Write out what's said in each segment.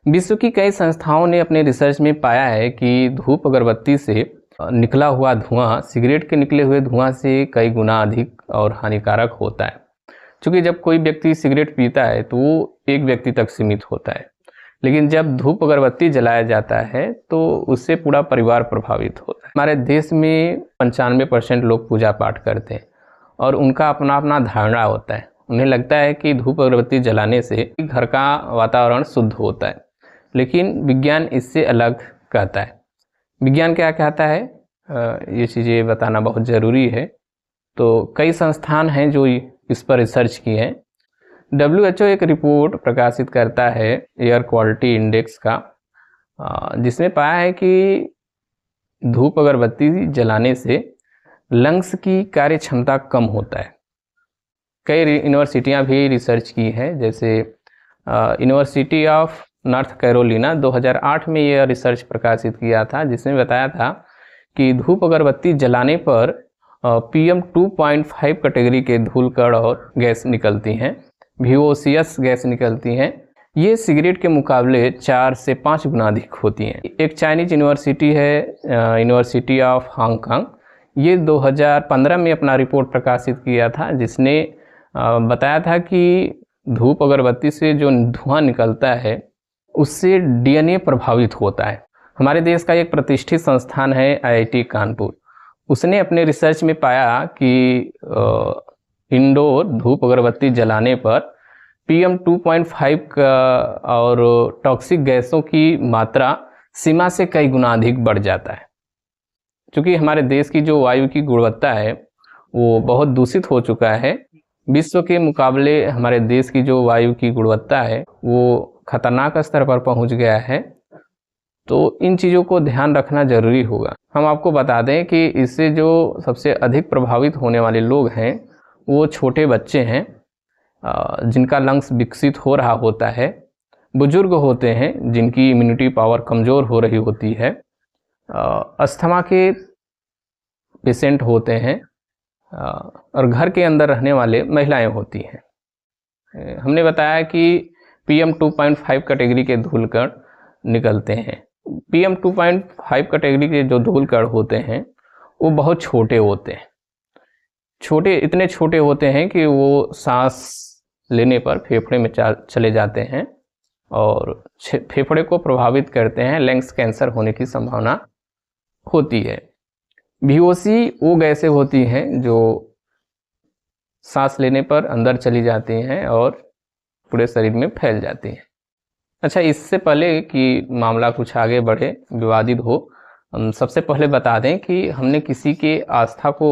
विश्व की कई संस्थाओं ने अपने रिसर्च में पाया है कि धूप अगरबत्ती से निकला हुआ धुआं सिगरेट के निकले हुए धुआं से कई गुना अधिक और हानिकारक होता है। क्योंकि जब कोई व्यक्ति सिगरेट पीता है तो वो एक व्यक्ति तक सीमित होता है, लेकिन जब धूप अगरबत्ती जलाया जाता है तो उससे पूरा परिवार प्रभावित होता है। हमारे देश में 95% लोग पूजा पाठ करते हैं और उनका अपना अपना धारणा होता है। उन्हें लगता है कि धूप अगरबत्ती जलाने से घर का वातावरण शुद्ध होता है, लेकिन विज्ञान इससे अलग कहता है। विज्ञान क्या कहता है, ये चीज़ें बताना बहुत ज़रूरी है। तो कई संस्थान हैं जो इस पर रिसर्च किए हैं। WHO एक रिपोर्ट प्रकाशित करता है एयर क्वालिटी इंडेक्स का, जिसमें पाया है कि धूप अगरबत्ती जलाने से लंग्स की कार्य क्षमता कम होता है। कई यूनिवर्सिटियां भी रिसर्च की हैं, जैसे यूनिवर्सिटी ऑफ नॉर्थ कैरोलिना 2008 में यह रिसर्च प्रकाशित किया था, जिसमें बताया था कि धूप अगरबत्ती जलाने पर PM 2.5 कैटेगरी के धूलकण और गैस निकलती हैं, VOCs गैस निकलती हैं। ये सिगरेट के मुकाबले 4 से 5 गुना अधिक होती हैं। एक चाइनीज यूनिवर्सिटी है, यूनिवर्सिटी ऑफ हांगकांग, ये 2015 में अपना रिपोर्ट प्रकाशित किया था, जिसने बताया था कि धूप अगरबत्ती से जो धुआं निकलता है उससे DNA प्रभावित होता है। हमारे देश का एक प्रतिष्ठित संस्थान है IIT कानपुर, उसने अपने रिसर्च में पाया कि इंडोर धूप अगरबत्ती जलाने पर PM 2.5 का और टॉक्सिक गैसों की मात्रा सीमा से कई गुना अधिक बढ़ जाता है। क्योंकि हमारे देश की जो वायु की गुणवत्ता है वो बहुत दूषित हो चुका है। विश्व के मुकाबले हमारे देश की जो वायु की गुणवत्ता है वो खतरनाक स्तर पर पहुंच गया है। तो इन चीज़ों को ध्यान रखना ज़रूरी होगा। हम आपको बता दें कि इससे जो सबसे अधिक प्रभावित होने वाले लोग हैं वो छोटे बच्चे हैं, जिनका लंग्स विकसित हो रहा होता है, बुजुर्ग होते हैं जिनकी इम्यूनिटी पावर कमज़ोर हो रही होती है, अस्थमा के पेशेंट होते हैं, और घर के अंदर रहने वाले महिलाएं होती हैं। हमने बताया कि PM 2.5 कैटेगरी के धूलकण निकलते हैं। PM 2.5 कैटेगरी के जो धूलकण होते हैं वो बहुत छोटे होते हैं। इतने छोटे होते हैं कि वो सांस लेने पर फेफड़े में चले जाते हैं और फेफड़े को प्रभावित करते हैं। लंग्स कैंसर होने की संभावना होती है। VOC वो गैसें होती हैं जो सांस लेने पर अंदर चली जाती हैं और पूरे शरीर में फैल जाती हैं। अच्छा, इससे पहले कि मामला कुछ आगे बढ़े, विवादित हो, हम सबसे पहले बता दें कि हमने किसी के आस्था को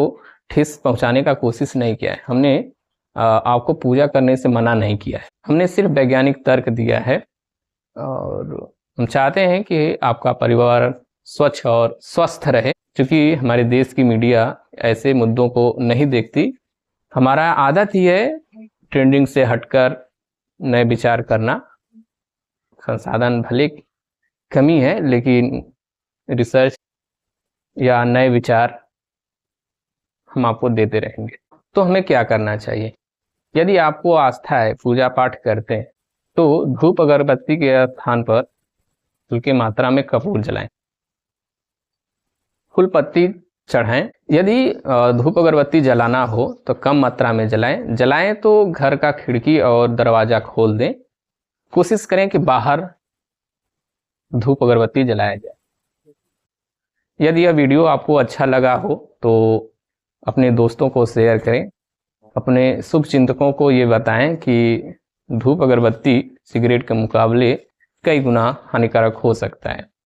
ठेस पहुंचाने का कोशिश नहीं किया है। हमने आपको पूजा करने से मना नहीं किया है। हमने सिर्फ वैज्ञानिक तर्क दिया है और हम चाहते हैं कि आपका परिवार स्वच्छ और स्वस्थ रहे। क्योंकि हमारे देश की मीडिया ऐसे मुद्दों को नहीं देखती। हमारा आदत ही है ट्रेंडिंग से हटकर नए विचार करना। संसाधन भले कमी है, लेकिन रिसर्च या नए विचार हम आपको देते रहेंगे। तो हमें क्या करना चाहिए? यदि आपको आस्था है, पूजा पाठ करते हैं, तो धूप अगरबत्ती के स्थान पर हल्की मात्रा में कपूर जलाएं, फूल पत्ती चढ़ाएं। यदि धूप अगरबत्ती जलाना हो तो कम मात्रा में जलाएं तो घर का खिड़की और दरवाज़ा खोल दें। कोशिश करें कि बाहर धूप अगरबत्ती जलाया जाए। यदि यह वीडियो आपको अच्छा लगा हो तो अपने दोस्तों को शेयर करें। अपने शुभ चिंतकों को ये बताएं कि धूप अगरबत्ती सिगरेट के मुकाबले कई गुना हानिकारक हो सकता है।